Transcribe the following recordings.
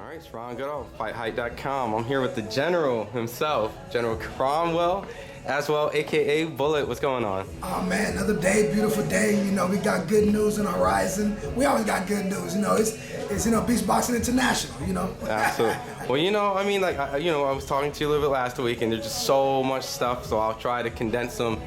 right, it's Ron Goodall, FightHype.com. I'm here with the General himself, General Cromwell, as well, aka Bullet. What's going on? Oh man, another day, beautiful day. You know, we got good news on the horizon. We always got good news. You know, it's Beast Boxing International. You know. Absolutely. Well, you know, I mean, like, I was talking to you a little bit last week, and there's just so much stuff. So I'll try to condense them.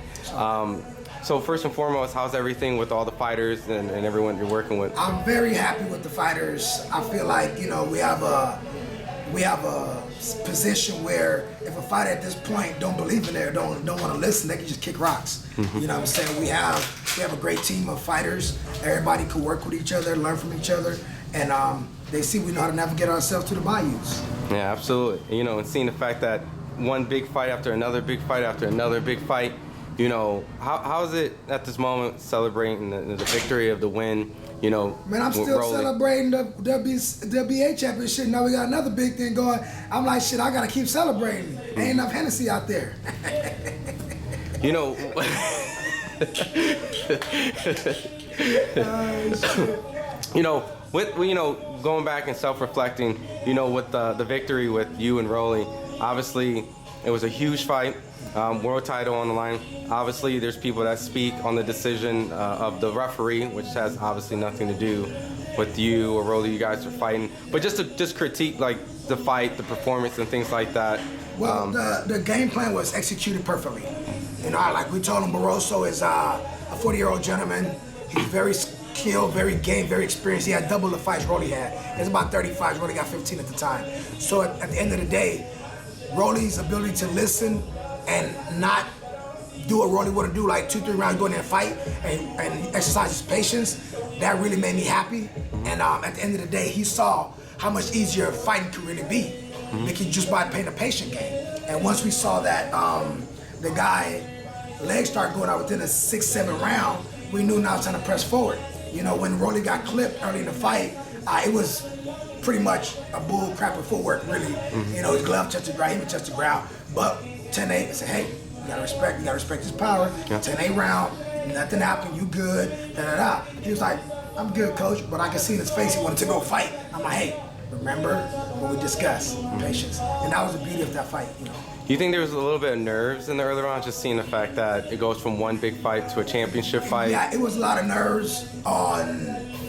So first and foremost, how's everything with all the fighters and everyone you're working with? I'm very happy with the fighters. I feel like, you know, we have a position where if a fighter at this point don't believe in there, don't want to listen, they can just kick rocks. Mm-hmm. You know what I'm saying? We have a great team of fighters. Everybody can work with each other, learn from each other, and they see we know how to navigate ourselves to the bayous. Yeah, absolutely. You know, and seeing the fact that one big fight after another big fight after another big fight, you know, how is it at this moment celebrating the victory of the win? You know, man, I'm still Rolly celebrating the WBA championship. Now we got another big thing going. I'm like, shit, I gotta keep celebrating. Ain't enough Hennessy out there. You know, you know, going back and self-reflecting, you know, with the victory with you and Rolly, obviously it was a huge fight. World title on the line. Obviously, there's people that speak on the decision of the referee, which has obviously nothing to do with you or Rolly. You guys are fighting, but just to critique like the fight, the performance, and things like that. Well, the game plan was executed perfectly. You know, like we told him, Barroso is a 40-year-old gentleman. He's very skilled, very game, very experienced. He had double the fights Rolly had. It's about 30 fights. Rolly got 15 at the time. So at the end of the day, Rolly's ability to listen and not do what Rolly would do, like 2-3 rounds, go in there and fight and exercise his patience, that really made me happy. And at the end of the day, he saw how much easier fighting could really be, because just by playing a patient game. And once we saw that the guy legs started going out within a 6-7 round, we knew now it's time to press forward. You know, when Rolly got clipped early in the fight, it was pretty much a bull crap of footwork, really. You know, his glove touched the ground, he even touched the ground, but 10-8, I said, hey, you gotta respect his power. Yeah. 10-8 round, nothing happened, you good, da-da-da. He was like, I'm good, coach, but I could see in his face he wanted to go fight. I'm like, hey, remember what we discussed, patience. And that was the beauty of that fight, you know. Do you think there was a little bit of nerves in the early rounds, just seeing the fact that it goes from one big fight to a championship fight? Yeah, it was a lot of nerves on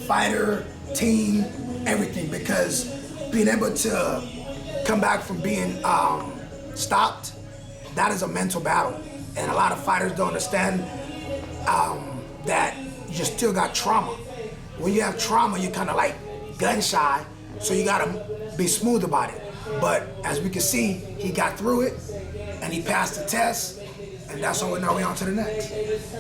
fighter, team, everything, because being able to come back from being stopped, that is a mental battle. And a lot of fighters don't understand that you still got trauma. When you have trauma, you're kind of like gun shy, so you gotta be smooth about it. But as we can see, he got through it, and he passed the test, and that's how now we're on to the next.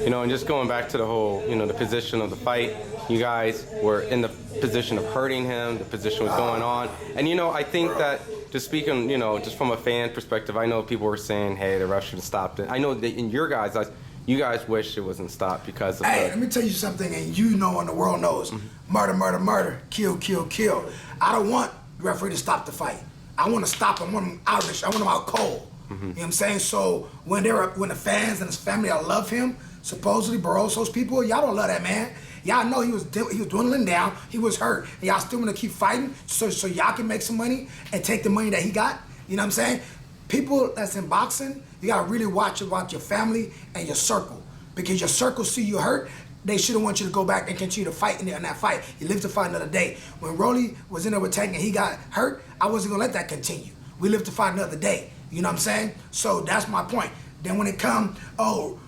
You know, and just going back to the whole, you know, the position of the fight, you guys were in the position of hurting him, the position was going on. And, you know, I think that, just speaking, you know, just from a fan perspective, I know people were saying, hey, the ref should have stopped it. I know that in your guys' eyes, you guys wish it wasn't stopped because of Hey, let me tell you something, and you know and the world knows, murder, murder, murder, kill, kill, kill. I don't want the referee to stop the fight. I want to stop him, I want him out of this, I want him out cold. You know what I'm saying? So when the fans and his family that love him, supposedly Barroso's people, y'all don't love that man. Y'all know he was dwindling down, he was hurt, and y'all still want to keep fighting so y'all can make some money and take the money that he got. You know what I'm saying? People that's in boxing, you gotta really watch about your family and your circle, because your circle see you hurt, they shouldn't want you to go back and continue to fight in that fight. You live to fight another day. When Rolly was in there with Tank and he got hurt, I wasn't gonna let that continue. We live to fight another day. You know what I'm saying? So that's my point. Then when it come, oh,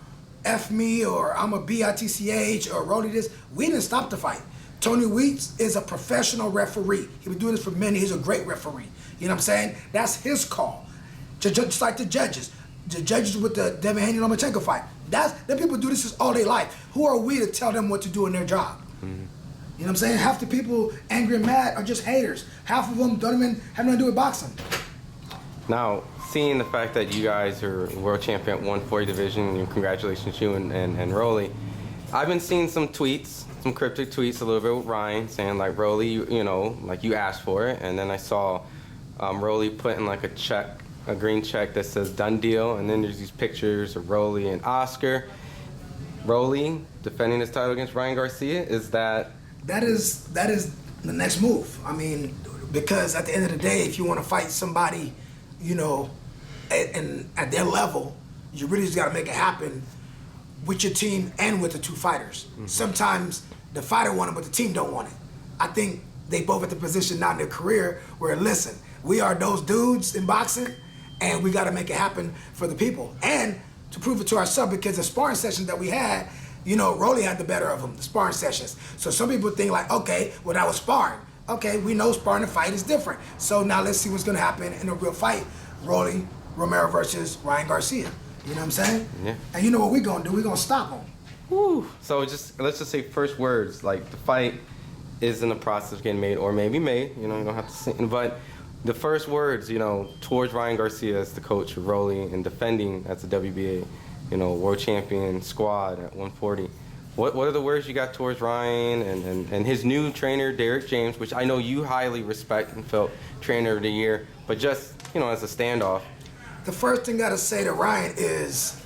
F me, or I'm a BITCH, or Rolly this, we didn't stop the fight. Tony Weeks is a professional referee. He been doing this for many, he's a great referee. You know what I'm saying? That's his call. Just like the judges. The judges with the Devin Haney-Lomachenko fight. Them people do this all their life. Who are we to tell them what to do in their job? You know what I'm saying? Half the people angry and mad are just haters. Half of them don't even have nothing to do with boxing. Now, seeing the fact that you guys are world champion at 140 division, and congratulations to you and Rolly, I've been seeing some tweets, some cryptic tweets a little bit with Ryan, saying like, Rolly, you know, like you asked for it, and then I saw Rolly putting like a green check that says done deal, and then there's these pictures of Rolly and Oscar. Rolly defending his title against Ryan Garcia, is that... That is the next move. I mean, Because at the end of the day, if you want to fight somebody, you know, at their level, you really just got to make it happen with your team and with the two fighters. Sometimes the fighter want it, but the team don't want it. I think they both at the position now in their career where, listen, we are those dudes in boxing, and we got to make it happen for the people. And to prove it to ourselves, because the sparring sessions that we had, you know, Rolly had the better of them, the sparring sessions. So some people think like, okay, well, that was sparring. Okay, we know sparring and fight is different. So now let's see what's gonna happen in a real fight. Rolly Romero versus Ryan Garcia. You know what I'm saying? Yeah. And you know what we're gonna do? We're gonna stop him. Woo. So let's just say first words, like the fight is in the process of getting made or maybe made, you know, you don't have to say, but the first words, you know, towards Ryan Garcia as the coach of Rolly and defending as the WBA, you know, world champion squad at 140. What are the words you got towards Ryan and his new trainer, Derrick James, which I know you highly respect and felt trainer of the year, but just, you know, as a standoff? The first thing I gotta say to Ryan is,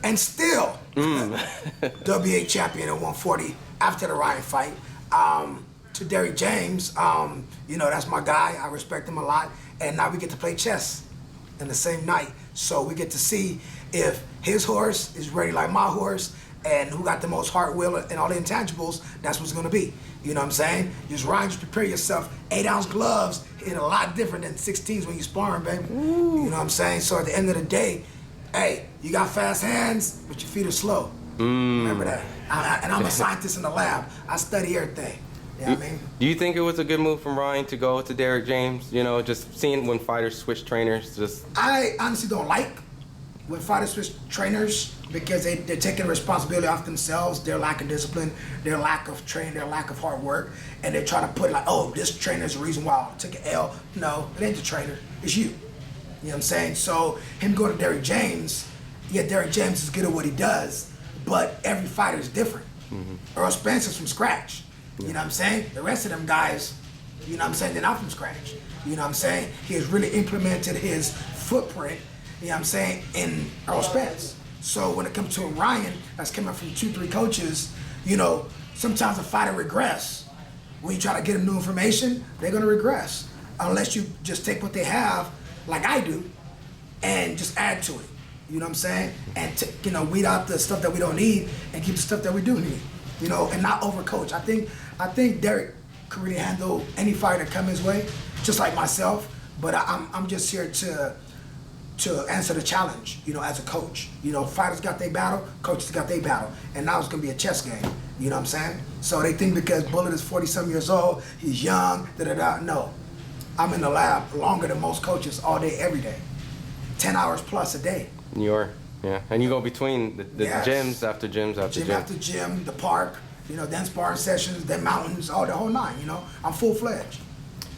and still, WBA champion at 140 after the Ryan fight. To Derrick James, you know, that's my guy. I respect him a lot. And now we get to play chess in the same night. So we get to see if his horse is ready like my horse, and who got the most heart, will, and all the intangibles, that's what's gonna be. You know what I'm saying? Just Ryan, just prepare yourself. 8-ounce gloves hit a lot different than 16s when you sparring, baby. Ooh. You know what I'm saying? So at the end of the day, hey, you got fast hands, but your feet are slow. Remember that. And I'm a scientist in the lab. I study everything. You know what I mean? Do you think it was a good move from Ryan to go to Derrick James? You know, just seeing when fighters switch trainers, just... I honestly don't like when fighters switch trainers because they're taking responsibility off themselves, their lack of discipline, their lack of training, their lack of hard work, and they're trying to put like, oh, this trainer is the reason why I took an L. No, it ain't the trainer, it's you. You know what I'm saying? So him going to Derrick James, yeah, Derrick James is good at what he does, but every fighter is different. Earl Spencer's from scratch. You know what I'm saying? The rest of them guys, you know what I'm saying, they're not from scratch. You know what I'm saying? He has really implemented his footprint, you know what I'm saying, in Earl Spence. So when it comes to a Ryan that's coming from 2-3 coaches, you know, sometimes a fighter regress. When you try to get them new information, they're gonna regress. Unless you just take what they have, like I do, and just add to it. You know what I'm saying? And you know, weed out the stuff that we don't need and keep the stuff that we do need. You know, and not overcoach. I think Derrick could really handle any fighter that come his way, just like myself. But I'm just here to answer the challenge, you know, as a coach. You know, fighters got their battle, coaches got their battle. And now it's gonna be a chess game, you know what I'm saying? So they think because Bullet is 40-some years old, he's young, da-da-da. No, I'm in the lab longer than most coaches all day, every day. 10 hours plus a day. You are, yeah. And you go between the Yes. gyms after gyms after Gym after gym, the park, you know, then sparring sessions, then mountains, all the whole nine, you know? I'm full-fledged.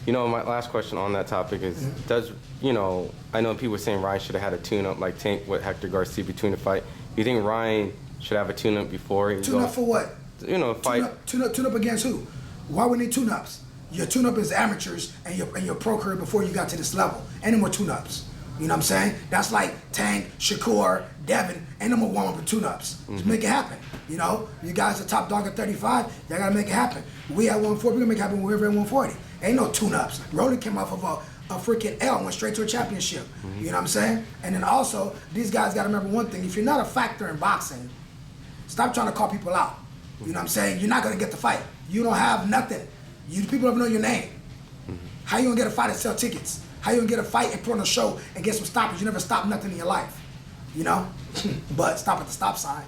You know, my last question on that topic is, does, you know, I know people were saying Ryan should have had a tune-up like Tank with Hector Garcia between the fight. Do you think Ryan should have a tune-up before he Tune-up for what? You know, fight. Tune up against who? Why we need tune-ups? Your tune-up is amateurs and your pro career before you got to this level. Ain't no more tune-ups. You know what I'm saying? That's like Tank, Shakur, Devin, ain't no more warm-up and tune-ups. Just make it happen. You know, you guys are top dog at 35, y'all gotta make it happen. We at 140, we're gonna make it happen when we're at 140. Ain't no tune-ups. Rolly came off of a freaking L and went straight to a championship. You know what I'm saying? And then also, these guys gotta remember one thing, if you're not a factor in boxing, stop trying to call people out. You know what I'm saying? You're not gonna get the fight. You don't have nothing. People don't know your name. How you gonna get a fight and sell tickets? How you gonna get a fight and put on a show and get some stoppers? You never stopped nothing in your life, you know? But stop at the stop sign.